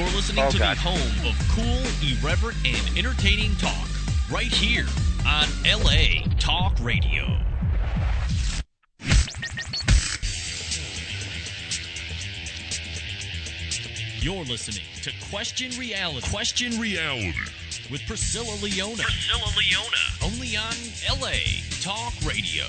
You're listening to the home of cool, irreverent, and entertaining talk right here on LA Talk Radio. You're listening to Question Reality with Priscilla Leona. Only on LA Talk Radio.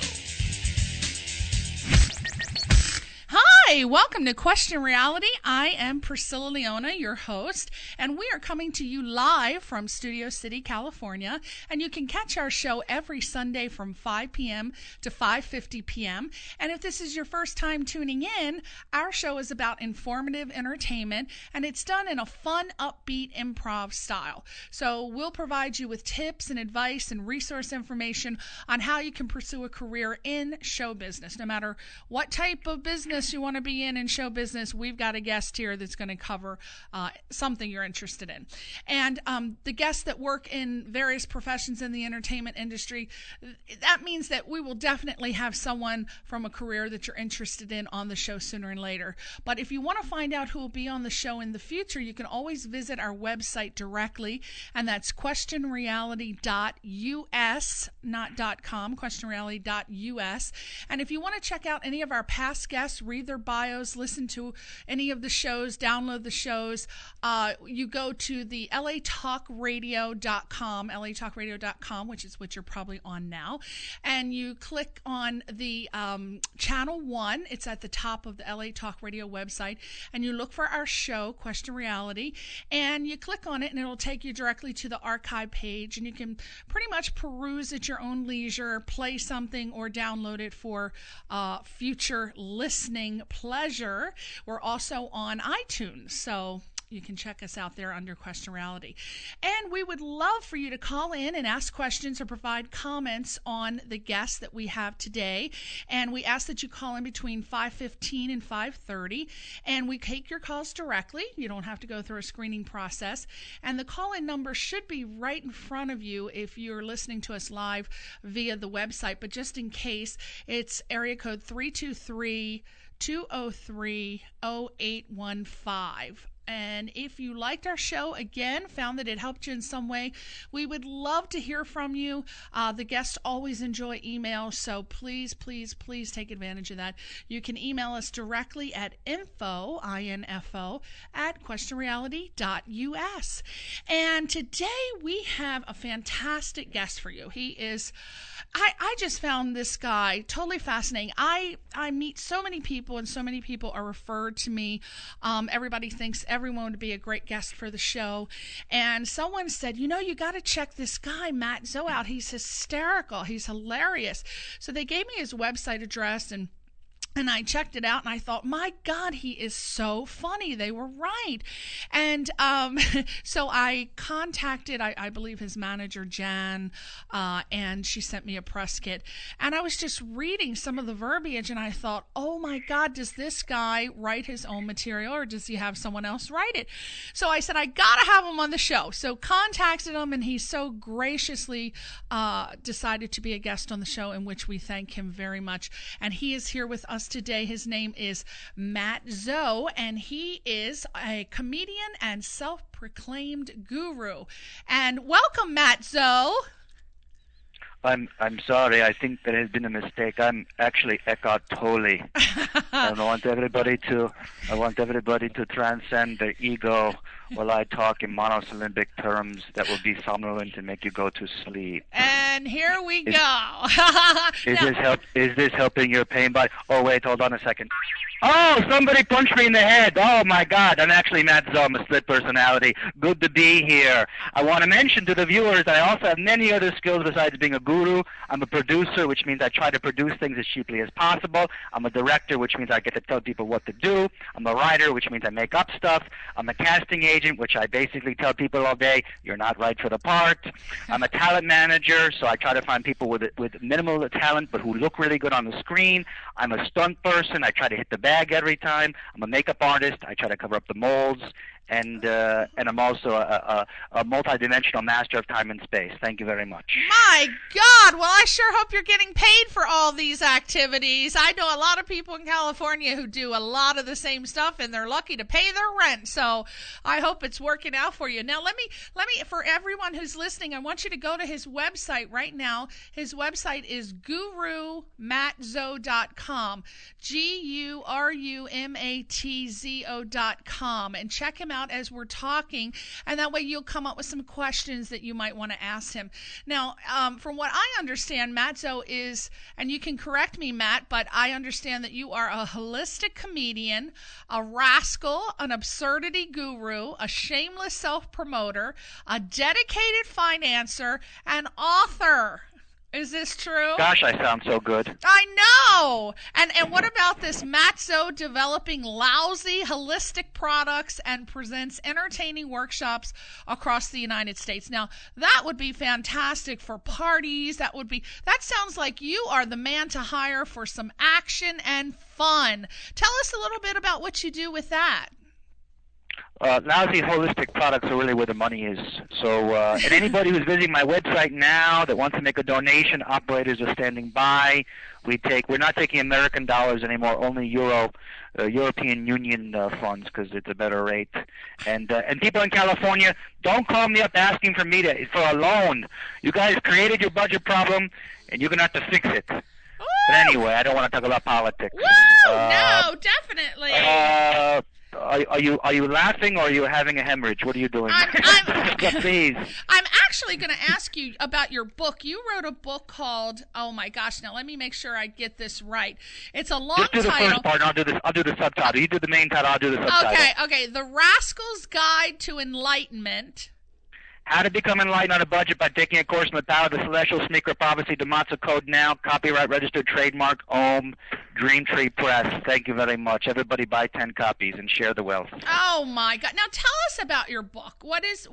Hi, welcome to Question Reality. I am Priscilla Leona, your host, and we are coming to you live from Studio City, California. And you can catch our show every Sunday from 5 p.m. to 5:50 p.m. And if this is your first time tuning in, our show is about informative entertainment, and it's done in a fun, upbeat improv style. So we'll provide you with tips and advice and resource information on how you can pursue a career in show business. No matter what type of business you want to be in show business, we've got a guest here that's going to cover something you're interested in. And the guests that work in various professions in the entertainment industry, that means that we will definitely have someone from a career that you're interested in on the show sooner and later. But if you want to find out who will be on the show in the future, you can always visit our website directly, and that's questionreality.us, not .com, questionreality.us. And if you want to check out any of our past guests, read their bios, listen to any of the shows, download the shows, you go to the latalkradio.com, which is what you're probably on now, and you click on the channel 1. It's at the top of the LA Talk Radio website, and you look for our show, Question Reality, and you click on it, and it'll take you directly to the archive page, and you can pretty much peruse at your own leisure, play something, or download it for future listening pleasure. We're also on iTunes, so you can check us out there under Question Reality. And we would love for you to call in and ask questions or provide comments on the guests that we have today. And we ask that you call in between 5:15 and 5:30. And we take your calls directly. You don't have to go through a screening process. And the call-in number should be right in front of you if you're listening to us live via the website. But just in case, it's area code 323-203-0815. And if you liked our show, again, found that it helped you in some way, we would love to hear from you. The guests always enjoy emails, so please, please, please take advantage of that. You can email us directly at info, I-N-F-O, at questionreality.us. And today we have a fantastic guest for you. He is... I just found this guy totally fascinating. I meet so many people, and so many people are referred to me. Everybody thinks everyone would be a great guest for the show. And someone said, you got to check this guy, Matt Zoe, out. He's hysterical. He's hilarious. So they gave me his website address, and I checked it out, and I thought, my God, he is so funny. They were right. And so I contacted, I believe, his manager, Jan, and she sent me a press kit. And I was just reading some of the verbiage, and I thought, oh, my God, does this guy write his own material, or does he have someone else write it? So I said, I got to have him on the show. So contacted him, and he so graciously decided to be a guest on the show, in which we thank him very much. And he is here with us today. His name is Matt Zoe, and he is a comedian and self-proclaimed guru. And welcome, Matt Zoe. I'm sorry. I think there has been a mistake. I'm actually Eckhart Tolle. I want everybody to transcend their ego while I talk in monosyllabic terms that will be somnolent and make you go to sleep. And here we go. Is this helping your pain body? Oh wait, hold on a second. Oh, somebody punched me in the head. Oh my God, I'm actually Matt Zoe. I'm a split personality. Good to be here. I want to mention to the viewers that I also have many other skills besides being a guru. I'm a producer, which means I try to produce things as cheaply as possible. I'm a director, which means I get to tell people what to do. I'm a writer, which means I make up stuff. I'm a casting agent, which I basically tell people all day, you're not right for the part. I'm a talent manager, so I try to find people with minimal talent but who look really good on the screen. I'm a stunt person. I try to hit the bag every time. I'm a makeup artist. I try to cover up the molds. and I'm also a multidimensional master of time and space. Thank you very much. My God! Well, I sure hope you're getting paid for all these activities. I know a lot of people in California who do a lot of the same stuff, and they're lucky to pay their rent. So I hope it's working out for you. Now, let me, for everyone who's listening, I want you to go to his website right now. His website is GuruMattzo.com, GuruMattzo.com, and check him out as we're talking, and that way you'll come up with some questions that you might want to ask him. Now, from what I understand, Mattzo is, and you can correct me, Matt, but I understand that you are a holistic comedian, a rascal, an absurdity guru, a shameless self-promoter, a dedicated financer, and author. Is this true? Gosh, I sound so good. I know. And what about this Mattzo developing lousy holistic products and presents entertaining workshops across the United States? Now, that would be fantastic for parties. That sounds like you are the man to hire for some action and fun. Tell us a little bit about what you do with that. Lousy holistic products are really where the money is. So, and anybody who's visiting my website now that wants to make a donation, operators are standing by. We're not taking American dollars anymore, only European Union funds, because it's a better rate. And people in California, don't call me up asking for a loan. You guys created your budget problem, and you're gonna have to fix it. Ooh. But anyway, I don't want to talk about politics. Woo! No, definitely. Are you laughing, or are you having a hemorrhage? What are you doing? Please. I'm actually going to ask you about your book. You wrote a book called, oh my gosh, now let me make sure I get this right. It's a long title. Just do the first part, and I'll do the subtitle. You do the main title, I'll do the subtitle. Okay. The Rascal's Guide to Enlightenment. How to Become Enlightened on a Budget by Taking a Course in the Power of the Celestial Sneaker Prophecy. Dematzo Code now. Copyright registered trademark. Om. Dreamtree Press. Thank you very much. Everybody buy 10 copies and share the wealth. Oh my God! Now tell us about your book. What is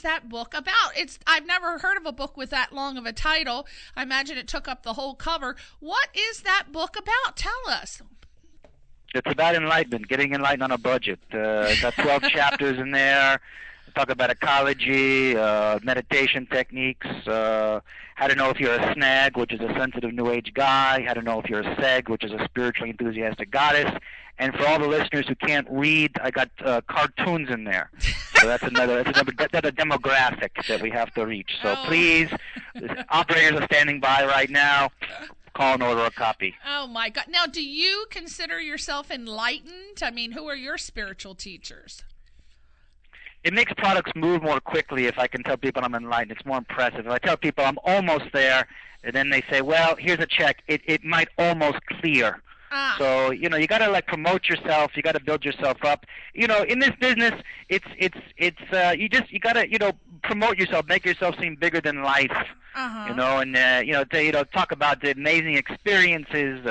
that book about? I've never heard of a book with that long of a title. I imagine it took up the whole cover. What is that book about? Tell us. It's about enlightenment, getting enlightened on a budget. It's got 12 chapters in there. Talk about ecology, meditation techniques, how to know if you're a snag, which is a sensitive New Age guy, how to know if you're a seg, which is a spiritually enthusiastic goddess. And for all the listeners who can't read, I got cartoons in there. So that's another demographic that we have to reach. So please, operators are standing by right now. Call and order a copy. Oh my God! Now, do you consider yourself enlightened? I mean, who are your spiritual teachers? It makes products move more quickly if I can tell people I'm enlightened. It's more impressive. If I tell people I'm almost there, and then they say, well, here's a check, it might almost clear. So, you got to promote yourself. You got to build yourself up. In this business, you got to, promote yourself, make yourself seem bigger than life. And talk about the amazing experiences,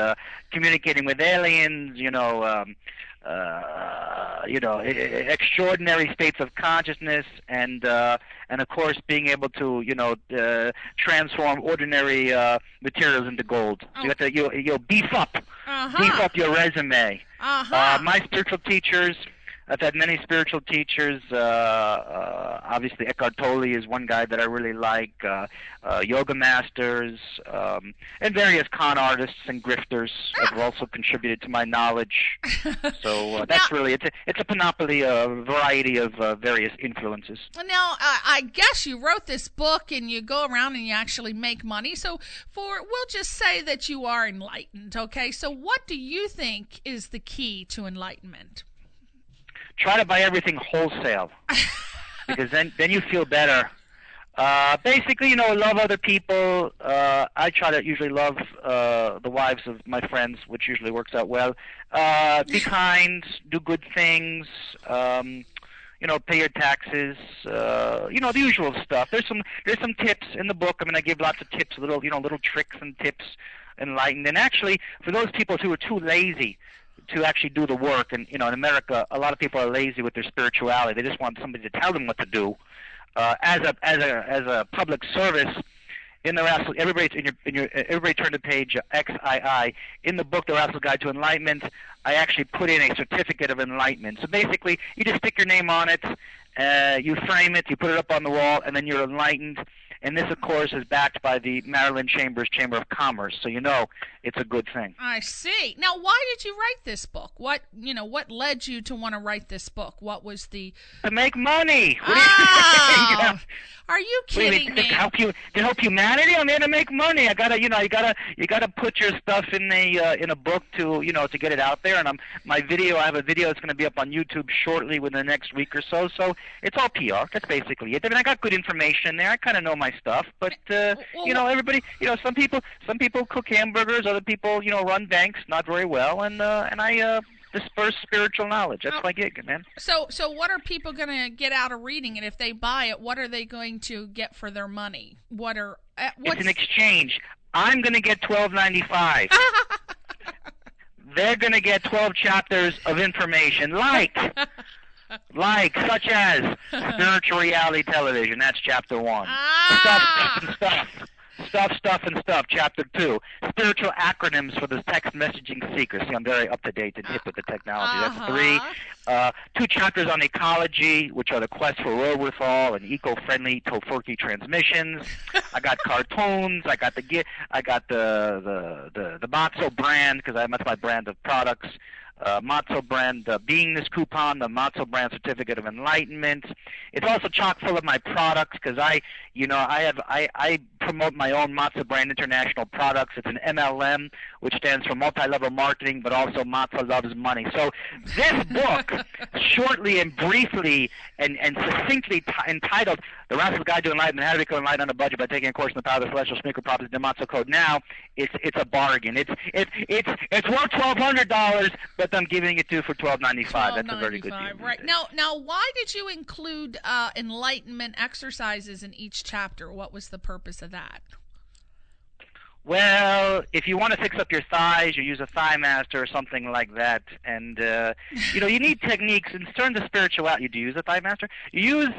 communicating with aliens, extraordinary states of consciousness, and of course being able to transform ordinary materials into gold. So you have to beef up your resume. My spiritual teachers. I've had many spiritual teachers. Obviously, Eckhart Tolle is one guy that I really like. Yoga masters and various con artists and grifters have also contributed to my knowledge. So that's really it's a panoply, a variety of various influences. Now, I guess you wrote this book and you go around and you actually make money. So we'll just say that you are enlightened. Okay. So what do you think is the key to enlightenment? Try to buy everything wholesale, because then you feel better. Basically, love other people. I try to usually love the wives of my friends, which usually works out well. Be kind, do good things. Pay your taxes. The usual stuff. There's some tips in the book. I give lots of tips, little tricks and tips, enlightened. And actually, for those people who are too lazy to actually do the work, and in America, a lot of people are lazy with their spirituality. They just want somebody to tell them what to do. As a public service, in the Rascal, everybody turn to page XII. In the book, The Rascal Guide to Enlightenment, I actually put in a certificate of enlightenment. So basically, you just stick your name on it, you frame it, you put it up on the wall, and then you're enlightened. And this, of course, is backed by the Maryland Chamber of Commerce, so you know it's a good thing. I see. Now, why did you write this book? What led you to want to write this book? What was the... To make money. Oh, are you kidding me? To help humanity. I'm here to make money. You gotta put your stuff in a book to get it out there. And I have a video that's going to be up on YouTube shortly within the next week or so. So it's all PR. That's basically it. I mean, I got good information there. I kind of know my stuff, but everybody, some people cook hamburgers, other people, run banks, not very well, and I disperse spiritual knowledge. That's my gig, man. So what are people going to get out of reading it? If they buy it, what are they going to get for their money? It's an exchange. I'm going to get $12.95. They're going to get 12 chapters of information, such as spiritual reality television. That's chapter 1. Stuff and stuff. Chapter 2. Spiritual acronyms for the text messaging seeker. See, I'm very up to date and hip with the technology. That's 3. 2 chapters on ecology, which are the quest for wherewithal and eco-friendly Tofurky transmissions. I got cartoons. I got the Matzo brand, because that's my brand of products. Matzo brand beingness coupon, the Matzo brand certificate of enlightenment. It's also chock full of my products, because I promote my own Matzo brand international products. It's an MLM, which stands for multi-level marketing, but also Matzo loves money. So this book, shortly and briefly and succinctly entitled The Rascal Guide to Enlightenment: How to Become Enlightened on a Budget by Taking a Course in the Power of the Celestial Speaker Properties, the Matzo Code. Now it's a bargain. It's worth $1,200, but I'm giving it to you for $12.95. That's a very good deal. Right. Now, why did you include enlightenment exercises in each chapter? What was the purpose of that? Well, if you want to fix up your thighs, you use a thigh master or something like that. And, you need techniques. In terms of spirituality, do you use a thigh master? You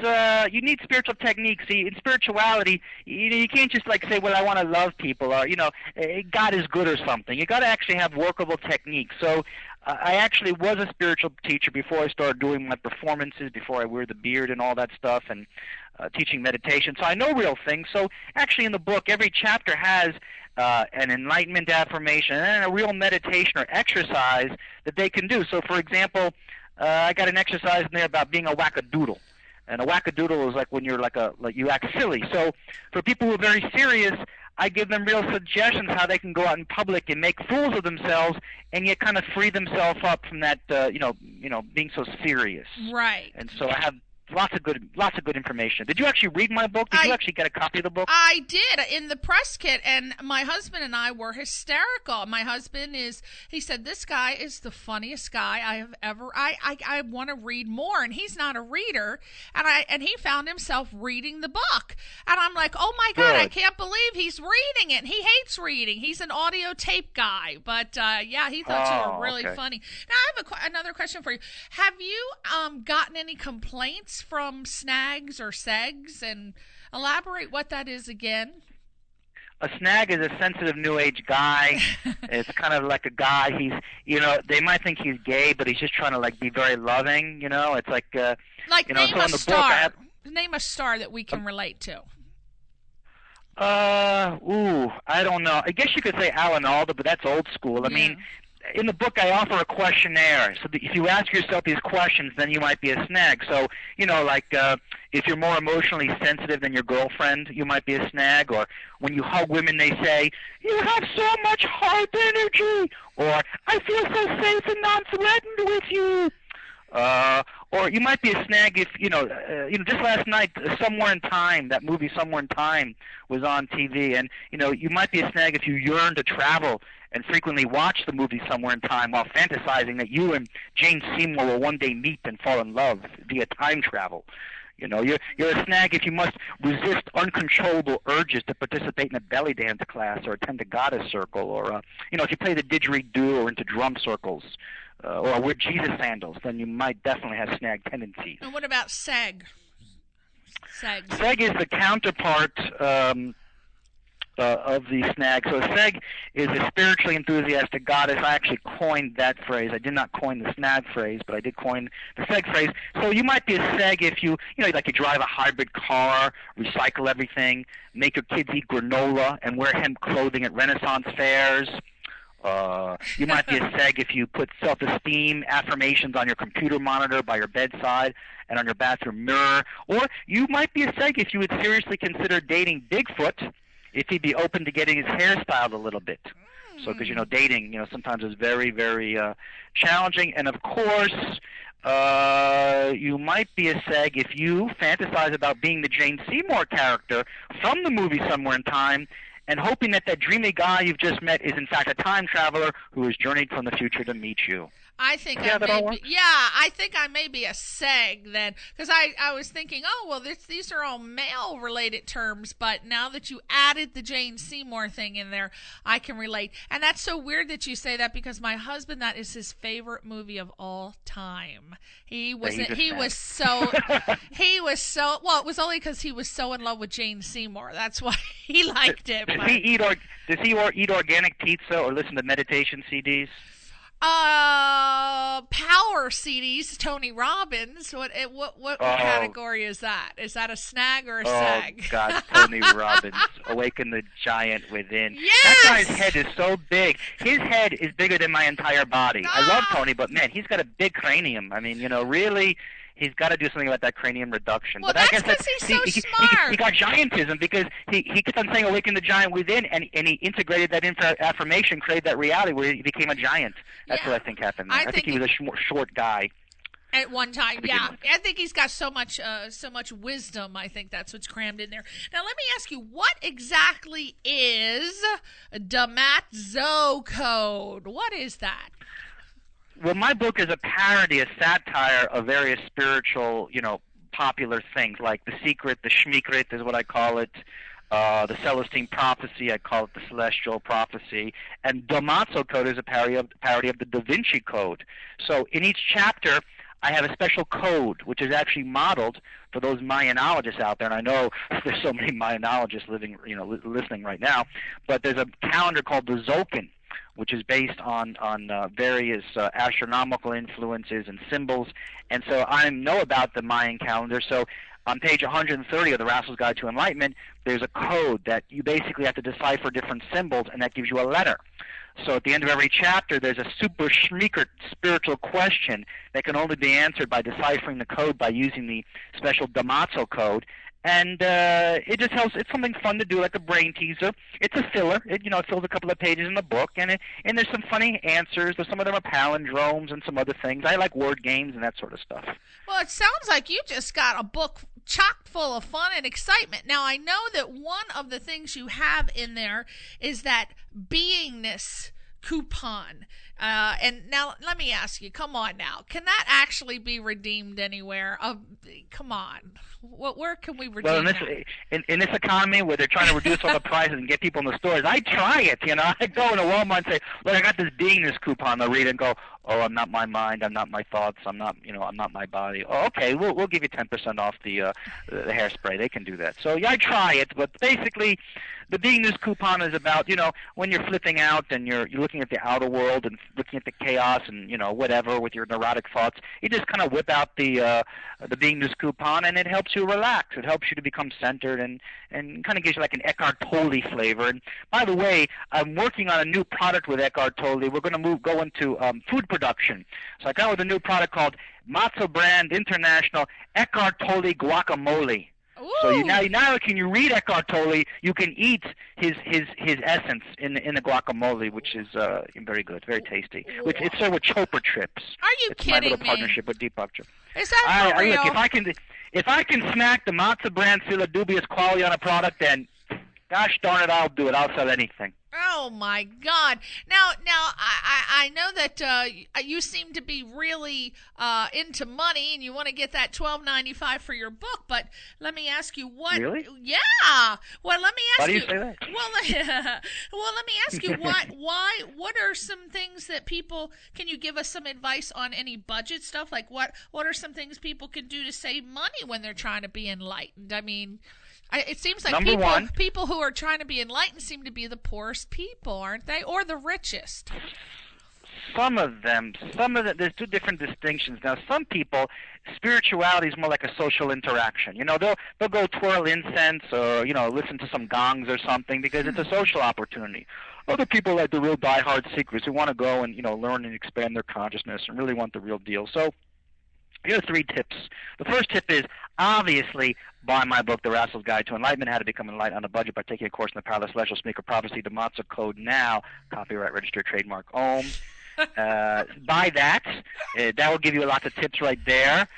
need spiritual techniques. See, in spirituality, you can't just say, well, I want to love people, or, God is good or something. You got to actually have workable techniques. So I actually was a spiritual teacher before I started doing my performances, before I wear the beard and all that stuff, and teaching meditation. So I know real things. So actually in the book, every chapter has an enlightenment affirmation and a real meditation or exercise that they can do. So, for example, I got an exercise in there about being a wackadoodle. And a wackadoodle is like when you're you act silly. So for people who are very serious, I give them real suggestions how they can go out in public and make fools of themselves, and yet kind of free themselves up from that, being so serious. Right. And so I have lots of good information. Did you actually read my book? Did you actually get a copy of the book? I did, in the press kit, and my husband and I were hysterical. My husband he said, this guy is the funniest guy I have ever, I want to read more, and he's not a reader, and he found himself reading the book, and I'm like, oh my God, I can't believe he's reading it. He hates reading. He's an audio tape guy, but he thought you were really funny. Now, I have another question for you. Have you gotten any complaints from snags or segs, and elaborate what that is again? A snag is a sensitive new age guy. It's kind of like a guy. He's, they might think he's gay, but he's just trying to be very loving. It's like name a star. Name a star that we can relate to. I don't know. I guess you could say Alan Alda, but that's old school. I mean, in the book, I offer a questionnaire. So that if you ask yourself these questions, then you might be a snag. So, if you're more emotionally sensitive than your girlfriend, you might be a snag. Or when you hug women, they say, you have so much heart energy. Or, I feel so safe and non-threatened with you. Or you might be a snag if, just last night, Somewhere in Time, that movie Somewhere in Time was on TV. And, you might be a snag if you yearn to travel and frequently watch the movie Somewhere in Time while fantasizing that you and Jane Seymour will one day meet and fall in love via time travel. You're a snag if you must resist uncontrollable urges to participate in a belly dance class or attend a goddess circle, or, if you play the didgeridoo or into drum circles. Or wear Jesus sandals, then you might definitely have snag tendencies. And what about seg? Seg is the counterpart the snag. So a seg is a spiritually enthusiastic goddess. I actually coined that phrase. I did not coin the snag phrase, but I did coin the seg phrase. So you might be a seg if you like you drive a hybrid car, recycle everything, make your kids eat granola, and wear hemp clothing at Renaissance fairs. You might be a seg if you put self-esteem affirmations on your computer monitor by your bedside and on your bathroom mirror. Or you might be a seg if you would seriously consider dating Bigfoot, if he'd be open to getting his hair styled a little bit. So, because, dating, sometimes is very, very challenging. And, of course, you might be a seg if you fantasize about being the Jane Seymour character from the movie Somewhere in Time, and hoping that dreamy guy you've just met is in fact a time traveler who has journeyed from the future to meet you. I think I think I may be a seg then, because I was thinking, these are all male related terms, but now that you added the Jane Seymour thing in there, I can relate. And that's so weird that you say that, because my husband, that is his favorite movie of all time. It was only because he was so in love with Jane Seymour. That's why he liked it. Does he eat organic pizza or listen to meditation CDs? Power CDs, Tony Robbins. What category is that? Is that a snag or a sag? Oh God, Tony Robbins, Awaken the Giant Within. Yes! That guy's head is so big. His head is bigger than my entire body. I love Tony, but man, he's got a big cranium. I mean, really. He's got to do something about that cranium reduction. Well, but I that's guess because he's so smart. He got giantism because he kept on saying "Awaken the Giant Within," and he integrated that affirmation, created that reality where he became a giant. That's what I think happened there. I think he was a short guy. At one time, yeah. I think he's got so much wisdom. I think that's what's crammed in there. Now, let me ask you, what exactly is Damatzo Code? What is that? Well, my book is a parody, a satire of various spiritual, popular things, like The Secret, the Shmikrit is what I call it, the Celestine Prophecy, I call it the Celestial Prophecy, and Damatzo Code is a parody of the Da Vinci Code. So in each chapter, I have a special code, which is actually modeled for those Mayanologists out there, and I know there's so many Mayanologists listening right now, but there's a calendar called the Tzolk'in, which is based on various astronomical influences and symbols. And so I know about the Mayan calendar. So on page 130 of the Rascal's Guide to Enlightenment, there's a code that you basically have to decipher different symbols, and that gives you a letter. So at the end of every chapter, there's a super schmeekert spiritual question that can only be answered by deciphering the code by using the special Damatzo code. And it just helps. It's something fun to do, like a brain teaser. It's a filler. It fills a couple of pages in the book, and there's some funny answers. Some of them are palindromes and some other things. I like word games and that sort of stuff. Well, it sounds like you just got a book chock full of fun and excitement. Now, I know that one of the things you have in there is that beingness coupon. And now let me ask you, come on now, can that actually be redeemed anywhere? Come on. Where can we redeem that? In this economy where they're trying to reduce all the prices and get people in the stores, I try it, I go into Walmart and say, look, I got this beingness coupon. They'll read it and go, oh, I'm not my mind, I'm not my thoughts, I'm not my body. Oh, okay, we'll give you 10% off the hairspray. They can do that. So yeah, I try it, but basically the beingness coupon is about, when you're flipping out and you're looking at the outer world and looking at the chaos and, whatever with your neurotic thoughts, you just kind of whip out the beingness coupon, and it helps you relax. It helps you to become centered and kind of gives you like an Eckhart Tolle flavor. And by the way, I'm working on a new product with Eckhart Tolle. We're going to go into food production. So I got with a new product called Matzo Brand International Eckhart Tolle Guacamole. Ooh. So now can you read Eckhart Tolle? You can eat his essence in the guacamole, which is very good, very tasty. Which it's served with chopper chips. Are you it's kidding me? My little partnership with Deepak. Is that for real? Look, if I can snack the Matzo brand, seal a dubious quality on a product, then gosh darn it, I'll do it. I'll sell anything. Oh my God! Now, I know that you seem to be really into money, and you want to get that $12.95 for your book. But let me ask you, what? Really? Yeah. Well, let me ask Why do you say that? Well, let me ask you, why? What are some things that people? Can you give us some advice on any budget stuff? Like what are some things people can do to save money when they're trying to be enlightened? I mean, It seems like Number one, people who are trying to be enlightened seem to be the poorest people, aren't they? Or the richest. Some of them, there's two different distinctions. Now, some people, spirituality is more like a social interaction. They'll go twirl incense or, listen to some gongs or something because it's a social opportunity. Other people like the real diehard seekers who want to go and, learn and expand their consciousness and really want the real deal. So here are 3 tips. The first tip is, obviously, buy my book, The Rascal's Guide to Enlightenment, How to Become Enlightened on a Budget by taking a course in the Power of the Celestial Speaker Prophecy, the Matzo Code now, copyright registered trademark OM. Buy that. That will give you lots of tips right there.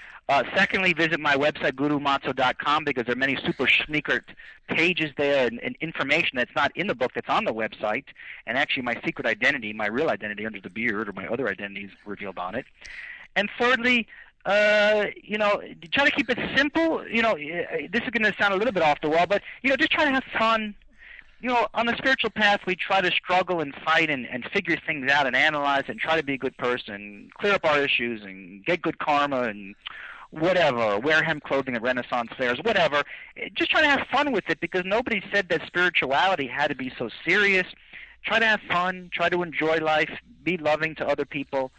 Secondly, visit my website, gurumatzo.com, because there are many super schmeekert pages there and information that's not in the book that's on the website. And actually my secret identity, my real identity under the beard, or my other identity is revealed on it. And thirdly, try to keep it simple. This is going to sound a little bit off the wall, but, just try to have fun. On the spiritual path, we try to struggle and fight and figure things out and analyze and try to be a good person, clear up our issues and get good karma and whatever, wear hem clothing at Renaissance fairs, whatever. Just try to have fun with it because nobody said that spirituality had to be so serious. Try to have fun, try to enjoy life, be loving to other people,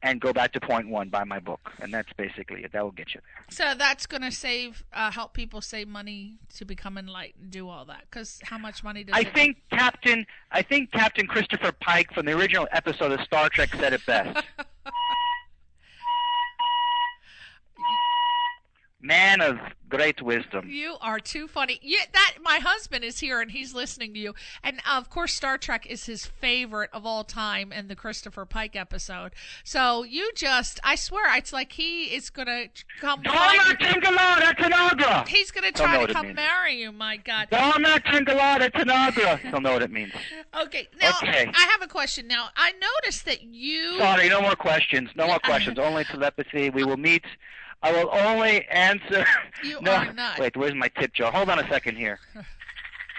and go back to point 1, buy my book. And that's basically it. That will get you there. So that's going to help people save money to become enlightened, do all that. Because how much money does I think Captain Christopher Pike from the original episode of Star Trek said it best. Man of great wisdom. You are too funny. My husband is here and he's listening to you. And of course, Star Trek is his favorite of all time in the Christopher Pike episode. So I swear, it's like he is going to come. He's going to try to come marry you, my God. He'll know what it means. Okay. Now, I have a question. Now, I noticed that you. Sorry, no more questions. No more questions. Only telepathy. We will meet. I will only answer. You are not. Wait, where's my tip jar? Hold on a second here.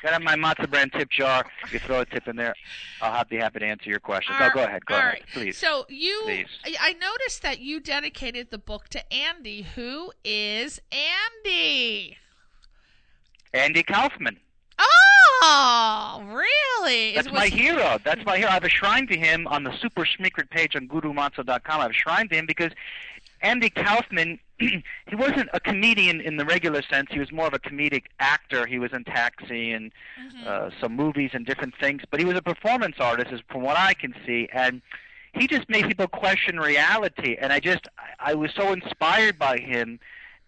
Got my Matzo brand tip jar. You throw a tip in there. I'll be happy to answer your questions. Go ahead. Go ahead, please. So I noticed that you dedicated the book to Andy. Who is Andy? Andy Kaufman. Oh, really? That's my hero. I have a shrine to him on the Super Schmeekert page on gurumatzo.com. I have a shrine to him because Andy Kaufman, he wasn't a comedian in the regular sense. He was more of a comedic actor. He was in Taxi and some movies and different things. But he was a performance artist, from what I can see. And he just made people question reality. And I was so inspired by him.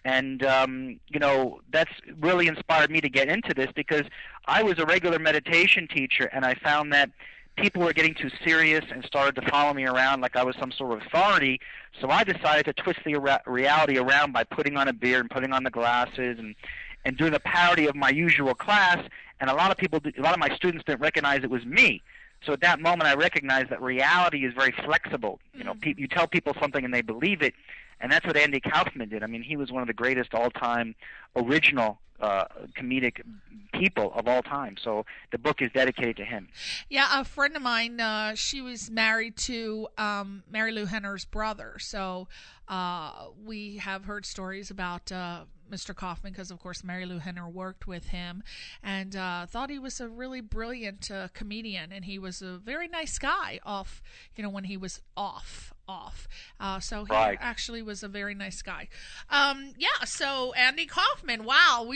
And, that's really inspired me to get into this because I was a regular meditation teacher, and I found that people were getting too serious and started to follow me around like I was some sort of authority. So I decided to twist the reality around by putting on a beard and putting on the glasses and doing a parody of my usual class. And a lot of my students didn't recognize it was me. So at that moment, I recognized that reality is very flexible. You tell people something and they believe it. And that's what Andy Kaufman did. I mean, he was one of the greatest all-time original comedic people of all time. So the book is dedicated to him. Yeah, a friend of mine, she was married to Mary Lou Henner's brother. So we have heard stories about Mr. Kaufman because, of course, Mary Lou Henner worked with him and thought he was a really brilliant comedian. And he was a very nice guy when he was off. So he actually was a very nice guy. So Andy Kaufman, wow.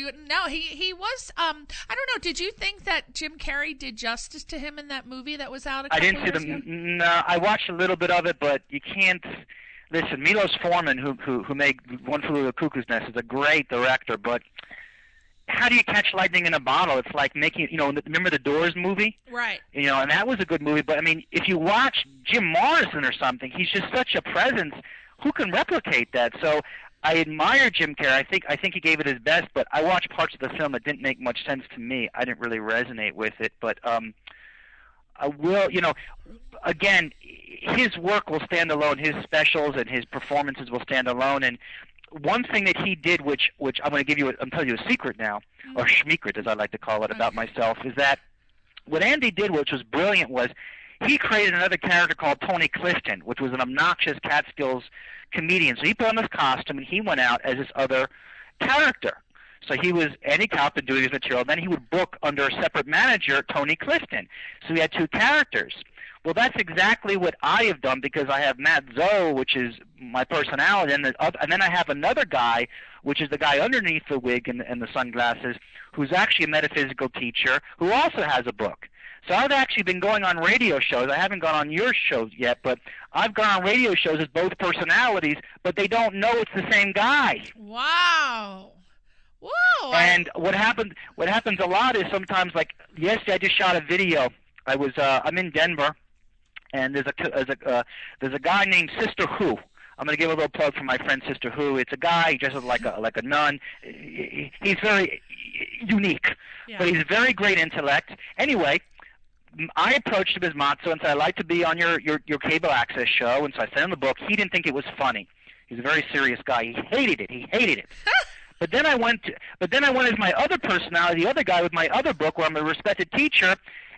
He was, I don't know, did you think that Jim Carrey did justice to him in that movie that was out a couple years ago? I didn't see no, I watched a little bit of it, but you can't, listen, Milos Forman, who made One Flew Over the Cuckoo's Nest, is a great director, but how do you catch lightning in a bottle? It's like making, remember the Doors movie? Right. And that was a good movie. But, I mean, if you watch Jim Morrison or something, he's just such a presence. Who can replicate that? So I admire Jim Carrey. I think he gave it his best. But I watched parts of the film that didn't make much sense to me. I didn't really resonate with it. But I will, again, his work will stand alone. His specials and his performances will stand alone. And one thing that he did, which I'm going to give you, I'm telling you a secret now, or schmeekert as I like to call it about myself, is that what Andy did, which was brilliant, was he created another character called Tony Clifton, which was an obnoxious Catskills comedian. So he put on this costume and he went out as this other character. So he was Andy Kaufman doing his material. Then he would book under a separate manager, Tony Clifton. So he had two characters. Well, that's exactly what I have done because I have Matt Zoe, which is my personality, and then I have another guy, which is the guy underneath the wig and the sunglasses, who's actually a metaphysical teacher who also has a book. So I've actually been going on radio shows. I haven't gone on your shows yet, but I've gone on radio shows as both personalities, but they don't know it's the same guy. Wow. Whoa. And what happens a lot is sometimes, like yesterday I just shot a video. I'm in Denver, and there's a guy named Sister Who. I'm going to give a little plug for my friend Sister Who. It's a guy dressed like a nun. He's very unique, but he's a very great intellect. Anyway, I approached him as Matzo and said, I'd like to be on your cable access show, and so I sent him the book. He didn't think it was funny. He's a very serious guy. He hated it. But then I went as my other personality, the other guy with my other book, where I'm a respected teacher,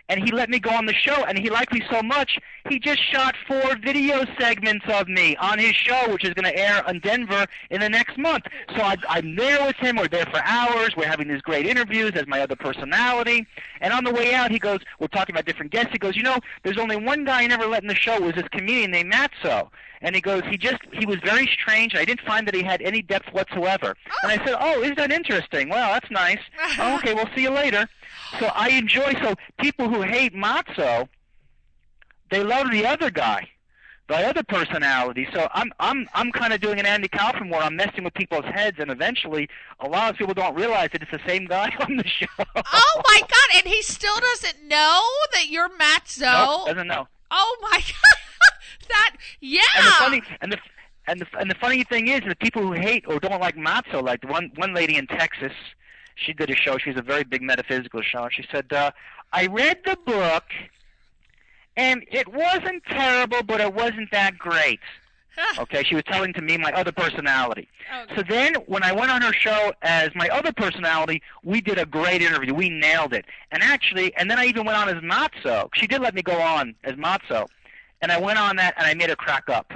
and he let me go on the show, and he liked me so much, he just shot 4 video segments of me on his show, which is going to air in Denver in the next month. So I'm there with him. We're there for hours. We're having these great interviews as my other personality. And on the way out, he goes, we're talking about different guests. He goes, there's only one guy I never let in the show was this comedian named Matzo. And he goes, he was very strange, and I didn't find that he had any depth whatsoever. And I said, oh, isn't that interesting? Well, that's nice. Oh, okay, we'll see you later. So I enjoy, so people who hate Matzo, they love the other guy, the other personality. So I'm kind of doing an Andy Kaufman where I'm messing with people's heads, and eventually a lot of people don't realize that it's the same guy on the show. Oh, my God, and he still doesn't know that you're Matzo? Nope, doesn't know. Oh, my God. And the funny thing is, the people who hate or don't like Matzo, like one lady in Texas, she did a show. She's a very big metaphysical show. She said, I read the book, and it wasn't terrible, but it wasn't that great. Okay, she was telling to me my other personality. Okay. So then when I went on her show as my other personality, we did a great interview. We nailed it. And then I even went on as Matzo. She did let me go on as Matzo. And I went on that, and I made her crack up.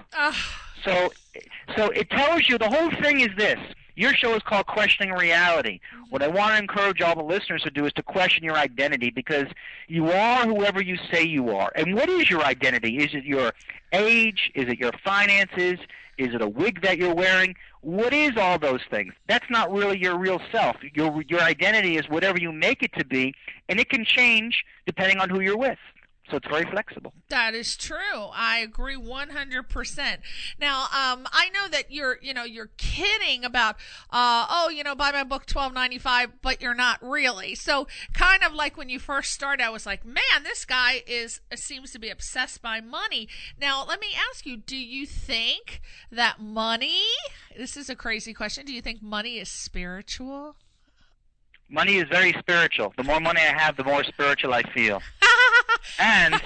So it tells you, the whole thing is this. Your show is called Questioning Reality. What I want to encourage all the listeners to do is to question your identity, because you are whoever you say you are. And what is your identity? Is it your age? Is it your finances? Is it a wig that you're wearing? What is all those things? That's not really your real self. Your identity is whatever you make it to be, and it can change depending on who you're with. So it's very flexible. That is true. I agree 100%. Now, I know that you're kidding about, buy my book $12.95, but you're not really. So kind of like when you first started, I was like, man, this guy seems to be obsessed by money. Now, let me ask you, do you think that money, this is a crazy question, do you think money is spiritual? Money is very spiritual. The more money I have, the more spiritual I feel. And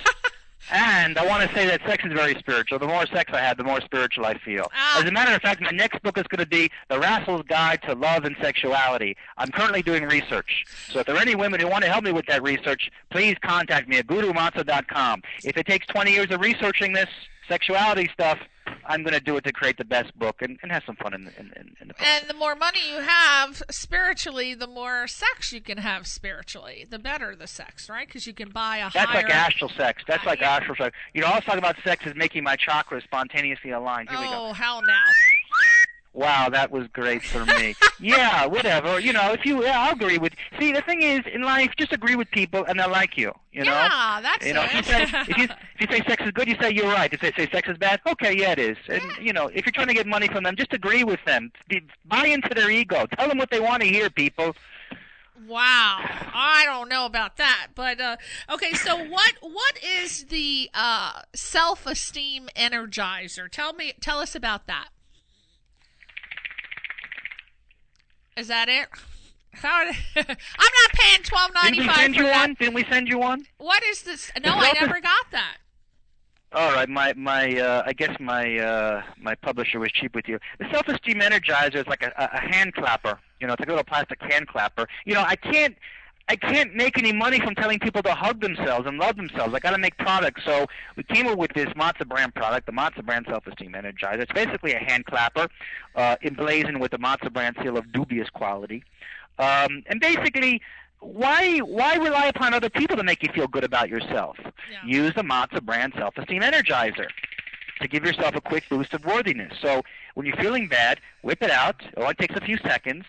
I want to say that sex is very spiritual. The more sex I have, the more spiritual I feel. As a matter of fact, my next book is going to be The Rascal's Guide to Love and Sexuality. I'm currently doing research. So if there are any women who want to help me with that research, please contact me at gurumatzo.com. If it takes 20 years of researching this sexuality stuff, I'm going to do it to create the best book and have some fun in the book. And the more money you have spiritually, the more sex you can have spiritually. The better the sex, right? Because you can buy a That's higher... like astral sex. That's like astral sex. I was talking about sex as making my chakras spontaneously align. Here we go. Oh, hell no. Wow, that was great for me. Yeah, whatever. I'll agree with. See, the thing is, in life, just agree with people, and they'll like you. Yeah, that's it. If you say sex is good, you say you're right. If they say sex is bad, okay, yeah, it is. And if you're trying to get money from them, just agree with them. Buy into their ego. Tell them what they want to hear, people. Wow, I don't know about that, but okay. So what is the self-esteem energizer? Tell us about that. Is that it? I'm not paying $12.95 for that. Didn't we send you one? What is this? No, I never got that. All right, I guess my publisher was cheap with you. The self-esteem energizer is like a hand clapper. It's like a little plastic hand clapper. I can't make any money from telling people to hug themselves and love themselves. I got to make products. So we came up with this Matzo brand product, the Matzo brand Self-Esteem Energizer. It's basically a hand clapper emblazoned with the Matzo brand seal of dubious quality. And basically, why rely upon other people to make you feel good about yourself? Yeah. Use the Matzo brand Self-Esteem Energizer to give yourself a quick boost of worthiness. So when you're feeling bad, whip it out. It only takes a few seconds.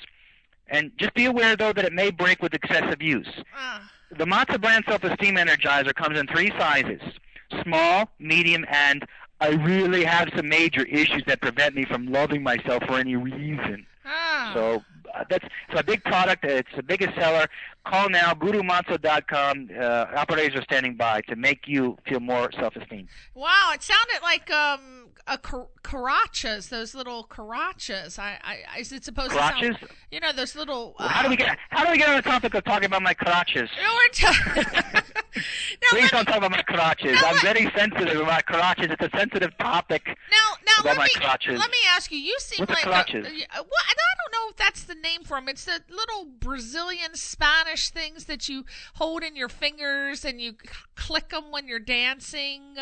And just be aware, though, that it may break with excessive use. The Matzo brand Self-Esteem Energizer comes in 3 sizes: small, medium, and I really have some major issues that prevent me from loving myself for any reason. So that's a big product. It's the biggest seller. Call now, gurumatzo.com. Operators are standing by to make you feel more self-esteem. Wow, it sounded like karachas, those little karachas. Is it supposed Karachas? to sound, you know, those little... How do we get on the topic of talking about my karachas? Please don't talk about my crotches. I'm very sensitive about crotches. It's a sensitive topic. Now about my crotches. let me ask you. You seem What's like crotches? I don't know if that's the name for them. It's the little Brazilian Spanish things that you hold in your fingers and you click them when you're dancing.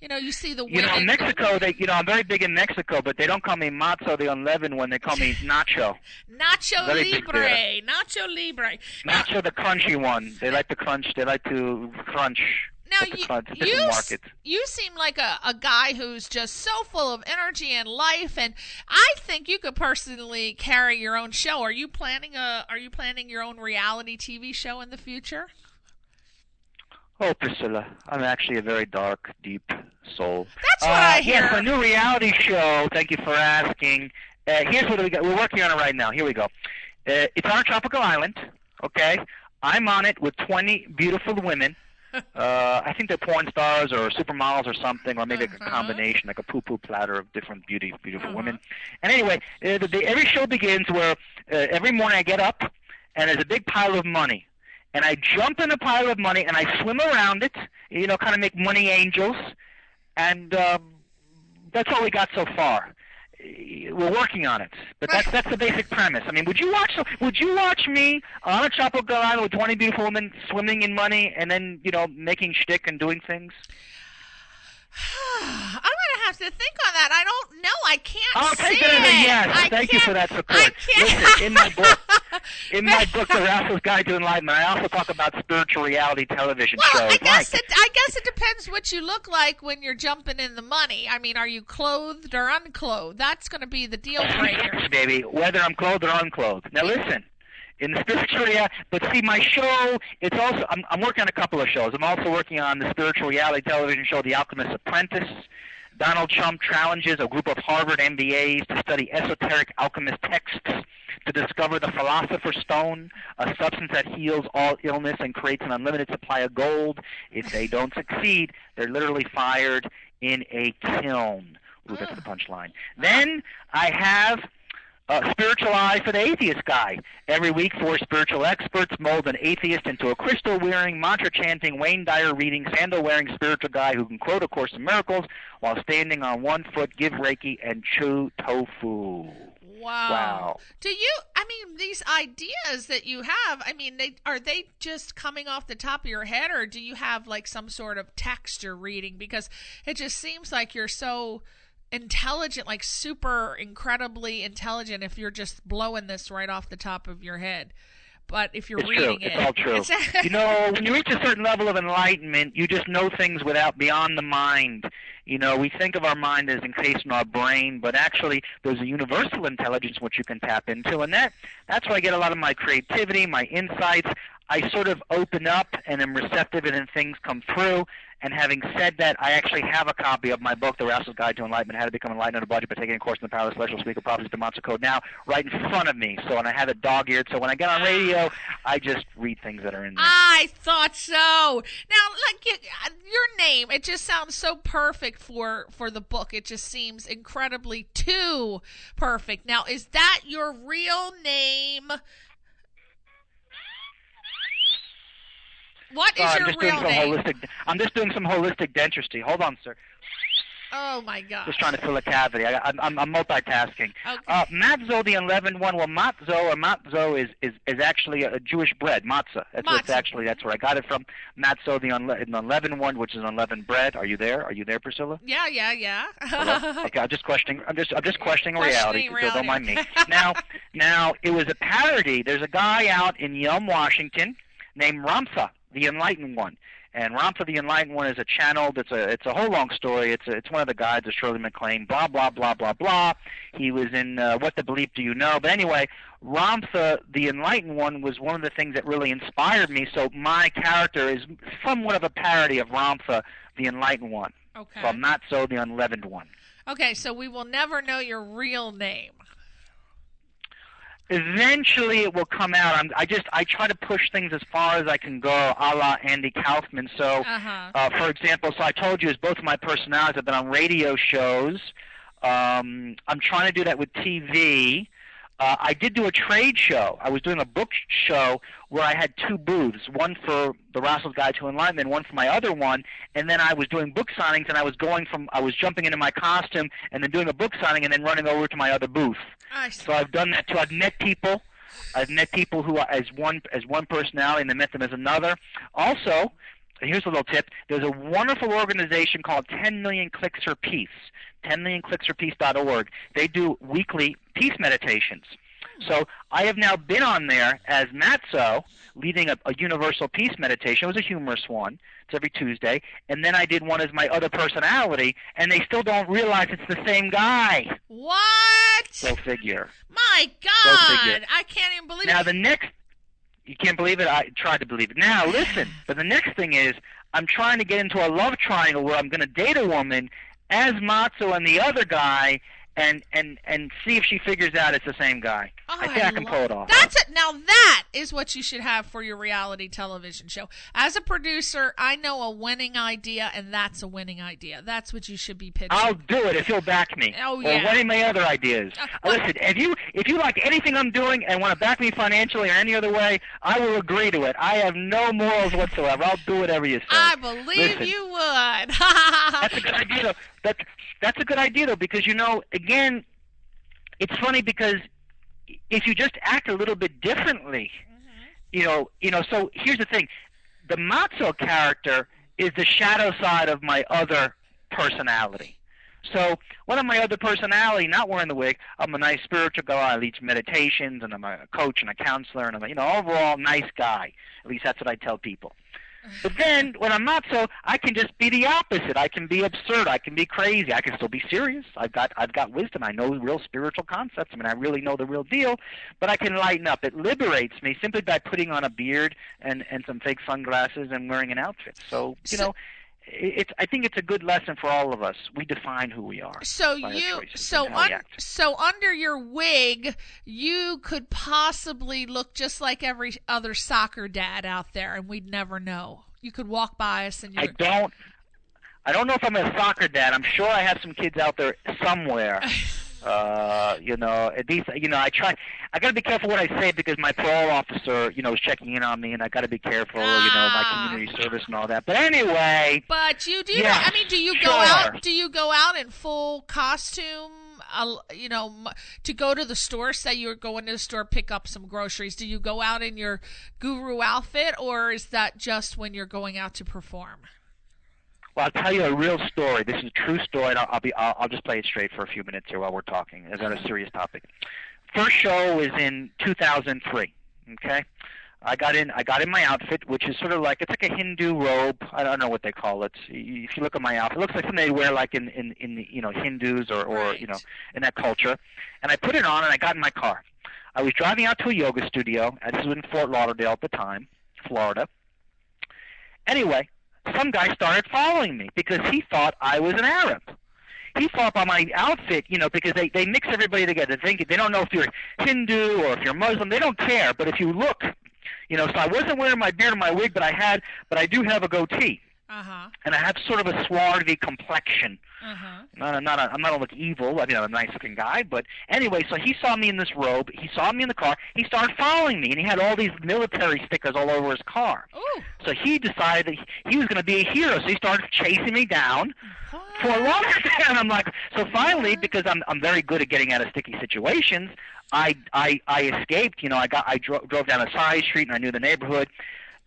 You see the women. In Mexico, I'm very big in Mexico, but they don't call me Matzo the Unleavened when they call me Nacho. Nacho Libre. Nacho Libre. Nacho, the crunchy one. They like to crunch. They like to crunch. Now, you seem like a guy who's just so full of energy and life, and I think you could personally carry your own show. Are you planning your own reality TV show in the future? Oh, Priscilla, I'm actually a very dark, deep soul. That's what I hear. Yes, a new reality show. Thank you for asking. Here's what we got. We're working on it right now. Here we go. It's on a tropical island, okay? I'm on it with 20 beautiful women. I think they're porn stars or supermodels or something, or maybe like a combination, like a poo-poo platter of different beautiful women. And anyway, every show begins where every morning I get up and there's a big pile of money. And I jump in a pile of money and I swim around it, kind of make money angels. And that's all we got so far. We're working on it, but that's the basic premise. I mean, would you watch me on a tropical island with 20 beautiful women swimming in money and then making shtick and doing things? I'm gonna have to think on that. I don't know. I can't. I'll take it as a yes. Thank you for that support. Listen, in my book, The Rascal's Guide to Enlightenment, I also talk about spiritual reality television shows. I guess it depends what you look like when you're jumping in the money. I mean, are you clothed or unclothed? That's going to be the deal breaker, baby. Whether I'm clothed or unclothed. Now listen. In the spiritual reality, but see, my show, it's also, I'm working on a couple of shows. I'm also working on the spiritual reality television show, The Alchemist's Apprentice. Donald Trump challenges a group of Harvard MBAs to study esoteric alchemist texts to discover the Philosopher's Stone, a substance that heals all illness and creates an unlimited supply of gold. If they don't succeed, they're literally fired in a kiln. Ooh, that's the punchline. Then I have Spiritual Eye for the Atheist Guy. Every week, 4 spiritual experts mold an atheist into a crystal-wearing, mantra-chanting, Wayne Dyer-reading, sandal-wearing spiritual guy who can quote A Course in Miracles while standing on one foot, give Reiki, and chew tofu. Wow. These ideas that you have, are they just coming off the top of your head, or do you have like some sort of text you're reading? Because it just seems like you're so intelligent, like super incredibly intelligent, if you're just blowing this right off the top of your head. But if you're reading it, it's all true. When you reach a certain level of enlightenment, you just know things beyond the mind. We think of our mind as encased in our brain, but actually there's a universal intelligence which you can tap into, and that's where I get a lot of my creativity, my insights. I sort of open up and am receptive, and then things come through. And having said that, I actually have a copy of my book, The Rascal's Guide to Enlightenment, How to Become Enlightened on a Budget by Taking a Course in the Power of the Celestial Speaker Prophecy Demonstrative Code, now right in front of me. So, and I have it dog-eared. So when I get on radio, I just read things that are in there. I thought so. Now, your name, it just sounds so perfect for the book. It just seems incredibly too perfect. Now, is that your real name? What is your real name? I'm just doing some holistic dentistry. Hold on, sir. Oh, my gosh. Just trying to fill a cavity. I'm multitasking. Okay. Matzo, the unleavened one. Well, matzo is actually a Jewish bread, matzah. That's where I got it from. Matzo, the unleavened one, which is unleavened bread. Are you there? Are you there, Priscilla? Yeah. Okay, I'm just questioning reality. So don't mind me. Now, it was a parody. There's a guy out in Yelm, Washington, named Ramtha, the Enlightened One. And Ramtha the Enlightened One is a channel. It's a whole long story. It's one of the guides of Shirley MacLaine. Blah blah blah blah blah. He was in What the Bleep Do You Know? But anyway, Ramtha the Enlightened One was one of the things that really inspired me. So my character is somewhat of a parody of Ramtha the Enlightened One. Okay. From Matzo the Unleavened One. Okay, so we will never know your real name. Eventually it will come out. I try to push things as far as I can go, a la Andy Kaufman. So, for example, I told you, as both of my personalities have been on radio shows. I'm trying to do that with TV. I did do a trade show. I was doing a book show where I had two booths, one for the Rascal's Guide to Enlightenment, one for my other one, and then I was doing book signings, and I was jumping into my costume and then doing a book signing and then running over to my other booth. So I've done that too. I've met people who are as one personality and then met them as another. Also, here's a little tip. There's a wonderful organization called 10 Million Clicks for Peace, 10millionclicksforpeace.org. They do weekly peace meditations. So I have now been on there as Matzo, leading a universal peace meditation. It was a humorous one. It's every Tuesday. And then I did one as my other personality, and they still don't realize it's the same guy. What? Go figure. My God. I can't even believe it. Now, you can't believe it? I tried to believe it. Now, listen, but the next thing is I'm trying to get into a love triangle where I'm going to date a woman as Matzo and the other guy and see if she figures out it's the same guy. Oh, I think I can pull it off. That's it. Now that is what you should have for your reality television show. As a producer, I know a winning idea, and that's a winning idea. That's what you should be pitching. I'll do it if you'll back me. Oh, yeah. Or one of my other ideas. Listen, if you like anything I'm doing and want to back me financially or any other way, I will agree to it. I have no morals whatsoever. I'll do whatever you say. I believe you would. That's a good idea, though. That's a good idea, though, because, again, it's funny because if you just act a little bit differently, so here's the thing. The Matzo character is the shadow side of my other personality. So one of my other personality, not wearing the wig, I'm a nice spiritual guy. I lead meditations, and I'm a coach and a counselor, and I'm overall nice guy. At least that's what I tell people. But then, when I'm not so, I can just be the opposite. I can be absurd. I can be crazy. I can still be serious. I've got wisdom. I know real spiritual concepts. I really know the real deal. But I can lighten up. It liberates me simply by putting on a beard and some fake sunglasses and wearing an outfit. So I think it's a good lesson for all of us. We define who we are. So under your wig, you could possibly look just like every other soccer dad out there, and we'd never know. You could walk by us, and I don't know if I'm a soccer dad. I'm sure I have some kids out there somewhere. At least, I try. I got to be careful what I say because my parole officer, is checking in on me, and I got to be careful, my community service and all that. But anyway. But do you go out? Do you go out in full costume? To go to the store. Say you're going to the store, pick up some groceries. Do you go out in your guru outfit, or is that just when you're going out to perform? Well, I'll tell you a real story. This is a true story, and I'll just play it straight for a few minutes here while we're talking. It's on a serious topic. First show was in 2003. Okay, I got in my outfit, which is sort of like, it's like a Hindu robe. I don't know what they call it. If you look at my outfit, it looks like something they wear like in Hindus or right. In that culture. And I put it on, and I got in my car. I was driving out to a yoga studio. This was in Fort Lauderdale at the time, Florida. Anyway, some guy started following me because he thought I was an Arab. He thought by my outfit, because they mix everybody together. They don't know if you're Hindu or if you're Muslim. They don't care. But if you look, so I wasn't wearing my beard or my wig, but I do have a goatee. and I have sort of a swarthy complexion. I'm not like evil. I mean, I'm a nice-looking guy, but anyway, so he saw me in this robe. He saw me in the car. He started following me, and he had all these military stickers all over his car. Ooh. So he decided he was going to be a hero. So he started chasing me down for a long time. And I'm like, so finally, because I'm very good at getting out of sticky situations, I escaped. I drove down a side street, and I knew the neighborhood.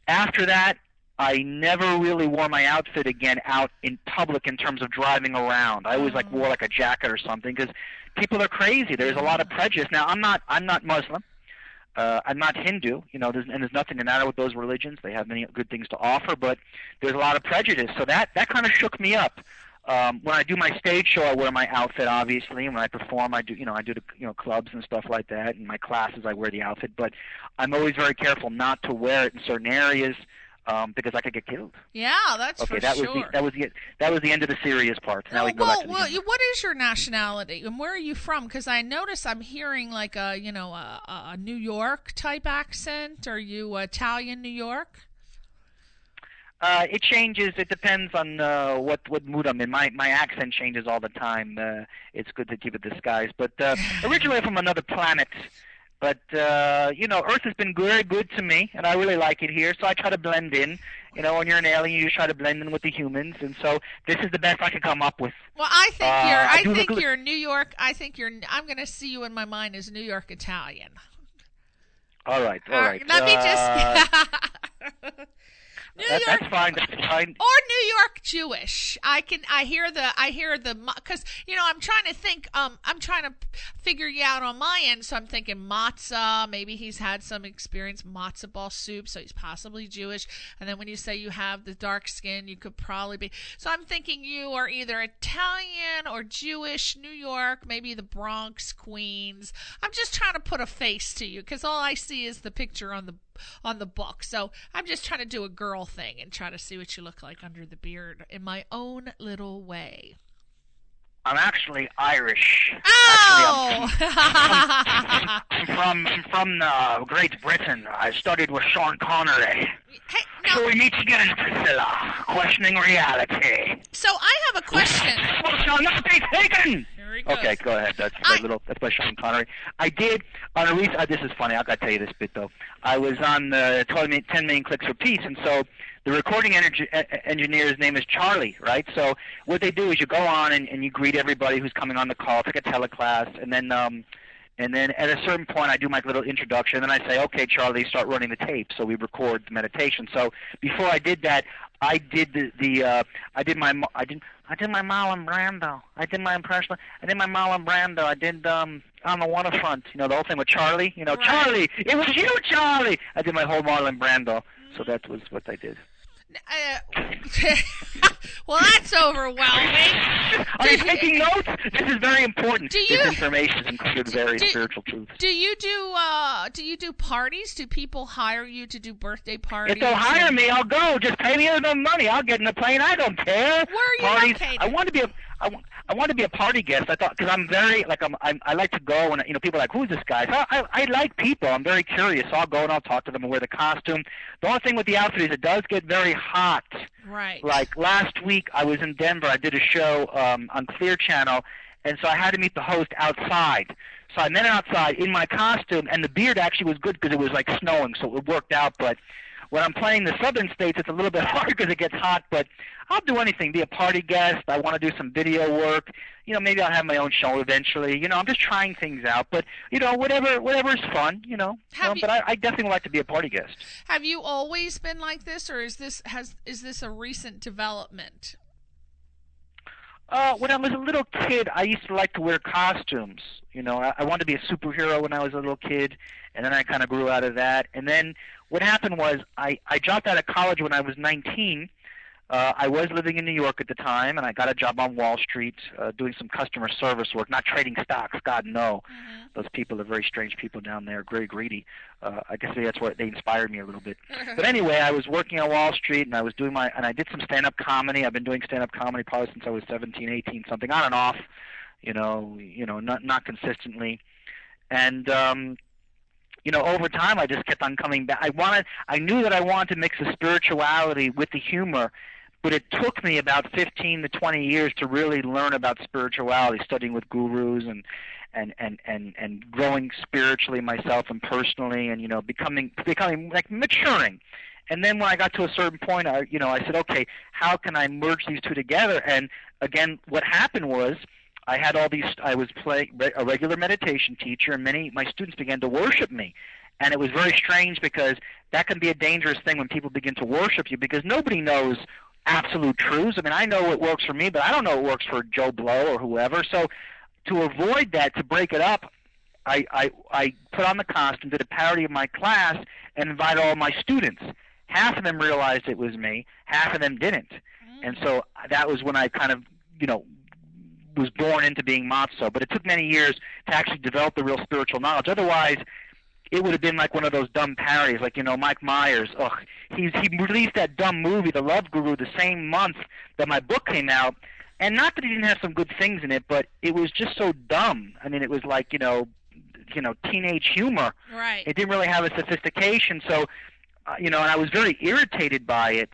After that, I never really wore my outfit again out in public in terms of driving around. I always wore like a jacket or something because people are crazy. There's a lot of prejudice. Now I'm not Muslim. I'm not Hindu. There's nothing the matter with those religions. They have many good things to offer, but there's a lot of prejudice. So that kind of shook me up. When I do my stage show, I wear my outfit, obviously. And when I perform, I do the clubs and stuff like that. In my classes, I wear the outfit. But I'm always very careful not to wear it in certain areas. Because I could get killed. Yeah, that's okay. For sure. That was the end of the serious part. Now we can go back to the humor. What is your nationality and where are you from? Because I notice I'm hearing like a New York type accent. Are you Italian, New York? It changes. It depends on what mood I'm in. My accent changes all the time. It's good to keep it disguised. But originally I'm from another planet. But, Earth has been very good to me, and I really like it here, so I try to blend in. When you're an alien, you just try to blend in with the humans, and so this is the best I could come up with. Well, I think you're New York. I'm going to see you in my mind as New York Italian. All right. Let me just... That's fine. That's fine. Or New York Jewish. I hear the because I'm trying to think. I'm trying to figure you out on my end. So I'm thinking matzah. Maybe he's had some experience matzo ball soup, so he's possibly Jewish. And then when you say you have the dark skin, you could probably be. So I'm thinking you are either Italian or Jewish, New York, maybe the Bronx, Queens. I'm just trying to put a face to you because all I see is the picture on the book. So I'm just trying to do a girl thing and try to see what you look like under the beard in my own little way. I'm actually Irish. Oh! I'm from Great Britain. I studied with Sean Connery. Hey, now, so we meet again, Priscilla. Questioning reality. So I have a question. Shall not be taken. Here he goes. Okay, go ahead. That's by Sean Connery. I did on a recent. This is funny. I got to tell you this bit though. I was on the 10 million clicks for peace, and so the recording engineer's name is Charlie, right? So what they do is you go on and you greet everybody who's coming on the call. It's like a teleclass, and then at a certain point I do my little introduction, and then I say, okay, Charlie, start running the tape. So we record the meditation. So before I did that, I did I did my Marlon Brando. I did my impression. I did my Marlon Brando. I did on the waterfront. The whole thing with Charlie. Right. Charlie, it was you, Charlie. I did my whole Marlon Brando. So that was what I did. Well, that's overwhelming. Are you taking notes? This is very important. This information includes very spiritual truths. Do you do parties? Do people hire you to do birthday parties? If they'll hire me, I'll go. Just pay me enough money. I'll get in the plane. I don't care. Where are you located? I want to be a party guest. I thought because I'm very I like to go and people are like, who's this guy? So I like people. I'm very curious. So I'll go and I'll talk to them and wear the costume. The only thing with the outfit is it does get very hot. Right. Like last week I was in Denver. I did a show on Clear Channel, and so I had to meet the host outside. So I met him outside in my costume, and the beard actually was good because it was like snowing, so it worked out. But when I'm playing the southern states, it's a little bit hard because it gets hot, but I'll do anything, be a party guest. I want to do some video work. Maybe I'll have my own show eventually. I'm just trying things out, but, whatever's fun, but I definitely would like to be a party guest. Have you always been like this, or is this a recent development? When I was a little kid, I used to like to wear costumes. I wanted to be a superhero when I was a little kid, and then I kind of grew out of that. And then what happened was I dropped out of college when I was 19. I was living in New York at the time, and I got a job on Wall Street doing some customer service work, not trading stocks. God, no. Mm-hmm. Those people are very strange people down there, very greedy. I guess that's where they inspired me a little bit. But anyway, I was working on Wall Street, and I was doing I did some stand-up comedy. I've been doing stand-up comedy probably since I was 17, 18, something, on and off, not consistently. And over time, I just kept on coming back. I knew that I wanted to mix the spirituality with the humor, But it took me about 15 to 20 years to really learn about spirituality, studying with gurus and growing spiritually myself and personally, and becoming like maturing. And then when I got to a certain point, I said, okay, how can I merge these two together? And again, what happened was I had all these. I was a regular meditation teacher, and my students began to worship me. And it was very strange, because that can be a dangerous thing when people begin to worship you, because nobody knows absolute truths. I mean, I know what works for me, but I don't know what works for Joe Blow or whoever. So to avoid that, to break it up, I put on the costume, did a parody of my class, and invited all my students. Half of them realized it was me, half of them didn't. And so that was when I kind of, was born into being Matzo. But it took many years to actually develop the real spiritual knowledge. Otherwise, it would have been like one of those dumb parodies, like, Mike Myers. He released that dumb movie, The Love Guru, the same month that my book came out. And not that he didn't have some good things in it, but it was just so dumb. I mean, it was like, teenage humor. Right. It didn't really have a sophistication. So, and I was very irritated by it.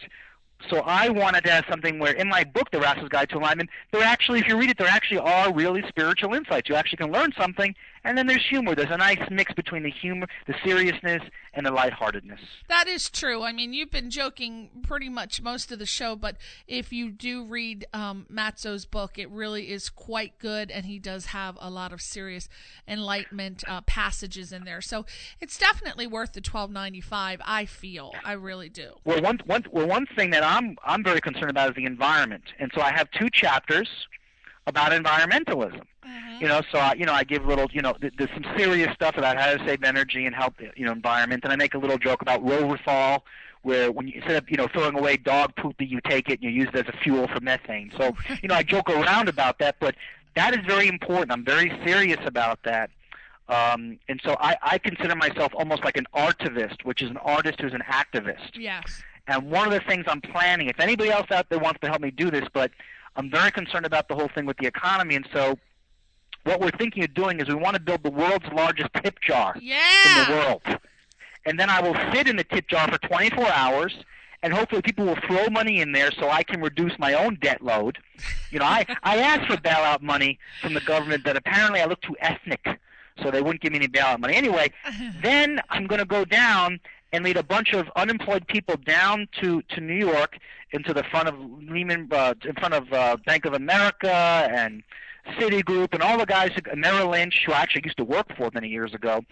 So I wanted to have something where, in my book, The Rascal's Guide to Enlightenment, there actually, if you read it, there actually are really spiritual insights. You actually can learn something, and then there's humor. There's a nice mix between the humor, the seriousness, and the lightheartedness. That is true. I mean, you've been joking pretty much most of the show, but if you do read Matzo's book, it really is quite good, and he does have a lot of serious enlightenment passages in there. So it's definitely worth the $12.95. I feel, I really do. Well, one thing that I'm very concerned about is the environment, and so I have 2 chapters about environmentalism. So I give little, there's some serious stuff about how to save energy and help, environment, and I make a little joke about Roverthal, where when you, instead of, throwing away dog poop, you take it and you use it as a fuel for methane. So, I joke around about that, but that is very important. I'm very serious about that. And so I consider myself almost like an artivist, which is an artist who's an activist. Yes. And one of the things I'm planning, if anybody else out there wants to help me do this, but I'm very concerned about the whole thing with the economy, and so what we're thinking of doing is we want to build the world's largest tip jar in the world. And then I will sit in the tip jar for 24 hours, and hopefully people will throw money in there so I can reduce my own debt load. I asked for bailout money from the government, but apparently I look too ethnic, so they wouldn't give me any bailout money. Anyway, then I'm going to go down and lead a bunch of unemployed people down to New York, into the front of Bank of America and Citigroup and all the guys, Merrill Lynch, who I actually used to work for many years ago,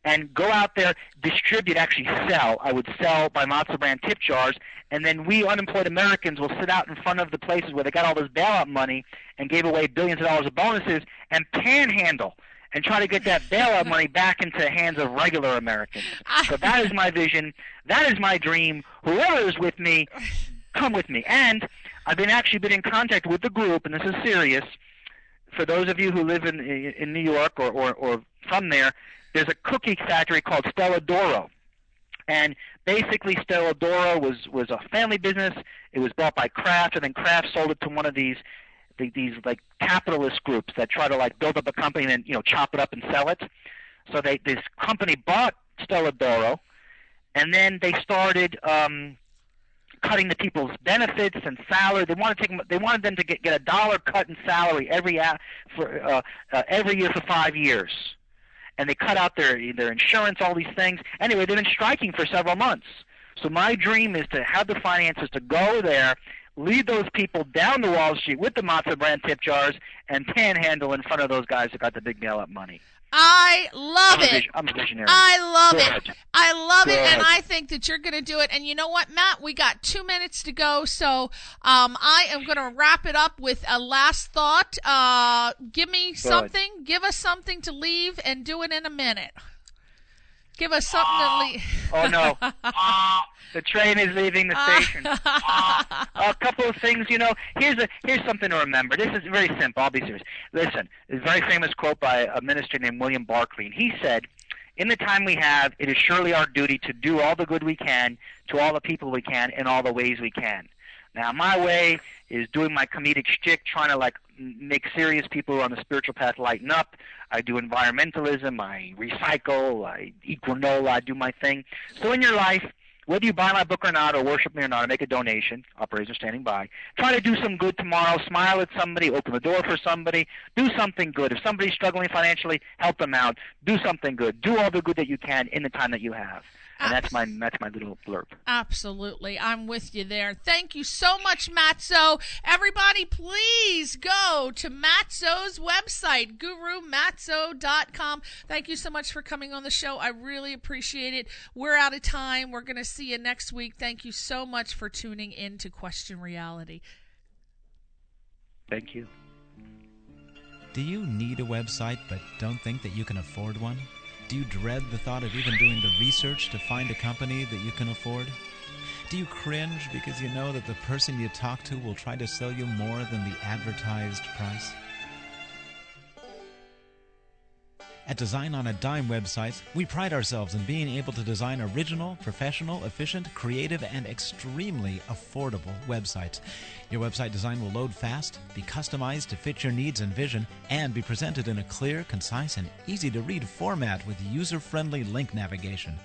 and go out there, distribute, actually sell. I would sell my Matzo brand tip jars, and then we unemployed Americans will sit out in front of the places where they got all this bailout money and gave away billions of dollars of bonuses and panhandle and try to get that bailout money back into the hands of regular Americans. So that is my vision. That is my dream. Whoever is with me, come with me. And I've actually been in contact with the group, and this is serious. For those of you who live in New York or from there, there's a cookie factory called Stella D'Oro. And basically Stella D'Oro was a family business. It was bought by Kraft, and then Kraft sold it to one of these like capitalist groups that try to like build up a company and then chop it up and sell it. So this company bought Stella D'Oro, and then they started cutting the people's benefits and salary. They wanted them to get $1 cut in salary every year for 5 years, and they cut out their insurance, all these things. Anyway, they've been striking for several months. So my dream is to have the finances to go there, lead those people down to Wall Street with the Matzo brand tip jars, and panhandle in front of those guys that got the big bailout money. I love it. I'm a visionary. I love it. I love it, and Good. I think that you're going to do it. And you know what, Matt? We got 2 minutes to go, so I am going to wrap it up with a last thought. Give me something. Give us something to leave, and do it in a minute. Give us something to leave. Oh, no. The train is leaving the station. A couple of things, here's something to remember. This is very simple. I'll be serious. Listen, there's a very famous quote by a minister named William Barclay. And he said, "In the time we have, it is surely our duty to do all the good we can to all the people we can in all the ways we can." Now, my way is doing my comedic shtick, trying to make serious people who are on the spiritual path lighten up. I do environmentalism. I recycle. I eat granola. I do my thing. So in your life, Whether you buy my book or not, or worship me or not, or make a donation, operators standing by, try to do some good tomorrow. Smile at somebody, open the door for somebody, do something good. If somebody's struggling financially, help them out. Do something good. Do all the good that you can in the time that you have. And that's my little blurb. Absolutely. I'm with you there. Thank you so much, Matzo. Everybody, please go to Matzo's website, gurumatzo.com. Thank you so much for coming on the show. I really appreciate it. We're out of time. We're going to see you next week. Thank you so much for tuning in to Question Reality. Thank you. Do you need a website but don't think that you can afford one? Do you dread the thought of even doing the research to find a company that you can afford? Do you cringe because you know that the person you talk to will try to sell you more than the advertised price? At Design on a Dime websites, we pride ourselves in being able to design original, professional, efficient, creative, and extremely affordable websites. Your website design will load fast, be customized to fit your needs and vision, and be presented in a clear, concise, and easy-to-read format with user-friendly link navigation.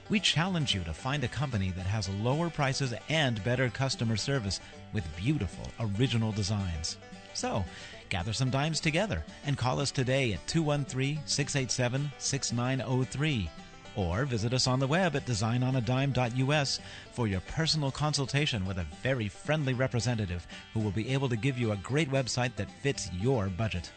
We challenge you to find a company that has lower prices and better customer service with beautiful, original designs. So, gather some dimes together and call us today at 213-687-6903 or visit us on the web at designonadime.us for your personal consultation with a very friendly representative who will be able to give you a great website that fits your budget.